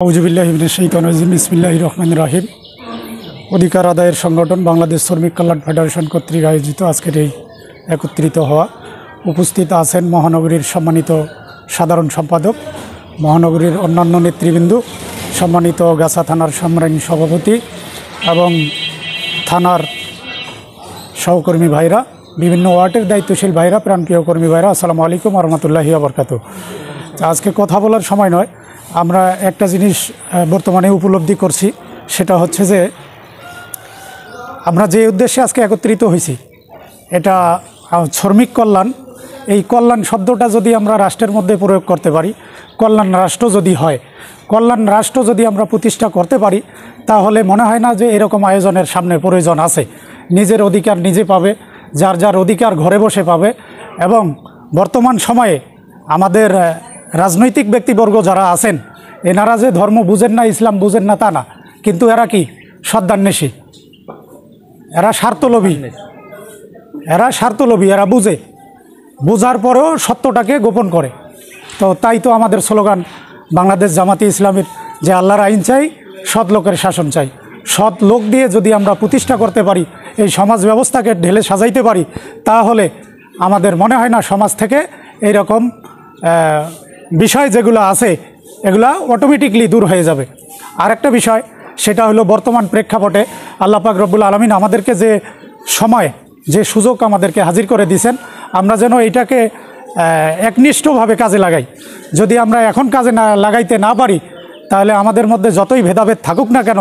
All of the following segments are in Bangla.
আউযুবিল্লাহি মিনাশ শাইতানির রাজিম বিসমিল্লাহির রহমানির রহিম। অধিকার আদায়ের সংগঠন বাংলাদেশ শ্রমিক কল্যাণ ফেডারেশন কর্তৃক আয়োজিত আজকের এই একত্রিত হওয়া উপস্থিত আছেন মহানগরীর সম্মানিত সাধারণ সম্পাদক, মহানগরীর অন্যান্য নেতৃবৃন্দ, সম্মানিত গাছা থানার সংগ্রামী সভাপতি এবং থানার সহকর্মী ভাইরা, বিভিন্ন ওয়ার্ডের দায়িত্বশীল ভাইরা, প্রাণপ্রিয় কর্মী ভাইরা, আসসালামু আলাইকুম ওয়া রাহমাতুল্লাহি ওয়া বারাকাতুহু। আজকে কথা বলার সময় নয়, আমরা একটা জিনিস বর্তমানে উপলব্ধি করছি, সেটা হচ্ছে যে আমরা যে উদ্দেশ্যে আজকে একত্রিত হয়েছি, এটা শ্রমিক কল্যাণ। এই কল্যাণ শব্দটা যদি আমরা রাষ্ট্রের মধ্যে প্রয়োগ করতে পারি, কল্যাণ রাষ্ট্র যদি হয়, কল্যাণ রাষ্ট্র যদি আমরা প্রতিষ্ঠা করতে পারি, তাহলে মনে হয় না যে এরকম আয়োজনের সামনে প্রয়োজন আছে। নিজের অধিকার নিজে পাবে, যার যার অধিকার ঘরে বসে পাবে। এবং বর্তমান সময়ে আমাদের রাজনৈতিক ব্যক্তিবর্গ যারা আছেন, এনারা যে ধর্ম বুঝেন না, ইসলাম বুঝেন না তা না, কিন্তু এরা কি সদ্যান্বেষী, এরা স্বার্থলোভী, এরা বুঝার পরেও সত্যটাকে গোপন করে। তো তাই তো আমাদের স্লোগান বাংলাদেশ জামাতে ইসলামের, যে আল্লাহর আইন চাই, সৎ লোকের শাসন চাই। সৎ লোক দিয়ে যদি আমরা প্রতিষ্ঠা করতে পারি, এই সমাজ ব্যবস্থাকে ঢেলে সাজাইতে পারি, তাহলে আমাদের মনে হয় না সমাজ থেকে এইরকম বিষয় যেগুলো আছে এগুলা অটোমেটিকলি দূর হয়ে যাবে। আর একটা বিষয়, সেটা হলো বর্তমান প্রেক্ষাপটে আল্লাহ পাক রব্বুল আলামিন আমাদেরকে যে সময়, যে সুযোগ আমাদেরকে হাজির করে দিয়েছেন, আমরা যেন এইটাকে একনিষ্ঠভাবে কাজে লাগাই। যদি আমরা এখন কাজে লাগাইতে না পারি, তাহলে আমাদের মধ্যে যতই ভেদাভেদ থাকুক না কেন,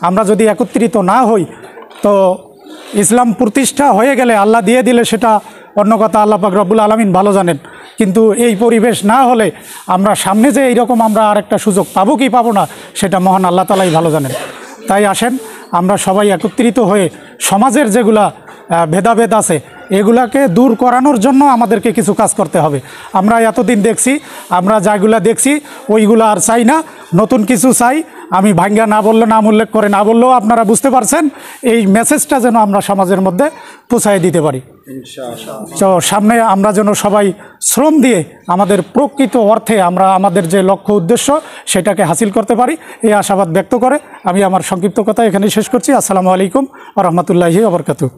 আমরা যদি একত্রিত না হই, তো ইসলাম প্রতিষ্ঠা হয়ে গেলে, আল্লাহ দিয়ে দিলে সেটা অন্য কথা, আল্লাহ পাক রব্বুল আলামিন ভালো জানেন। কিন্তু এই পরিবেশ না হলে আমরা সামনে যে এইরকম আমরা আরেকটা সুযোগ পাবো কি পাবো না, সেটা মহান আল্লাহ তাআলাই ভালো জানেন। তাই আসেন আমরা সবাই একত্রিত হয়ে সমাজের যেগুলা ভেদাভেদ আছে, এগুলাকে দূর করানোর জন্য আমাদেরকে কিছু কাজ করতে হবে। আমরা এতদিন দেখছি, আমরা যেগুলা দেখছি ওইগুলো আর চাই না, নতুন কিছু চাই। আমি ভাঙ্গা না বললে, নাম উল্লেখ করে না বললেও আপনারা বুঝতে পারছেন, এই মেসেজটা যেন আমরা সমাজের মধ্যে পৌঁছায় দিতে পারি। তো সামনে আমরা যেন সবাই শ্রম দিয়ে আমাদের প্রকৃত অর্থে আমরা আমাদের যে লক্ষ্য উদ্দেশ্য সেটাকে হাসিল করতে পারি, এই আশাবাদ ব্যক্ত করে আমি আমার সংক্ষিপ্ত কথা এখানেই শেষ করছি। আসসালামু আলাইকুম ওয়া রাহমাতুল্লাহি ওয়া বারাকাতুহু।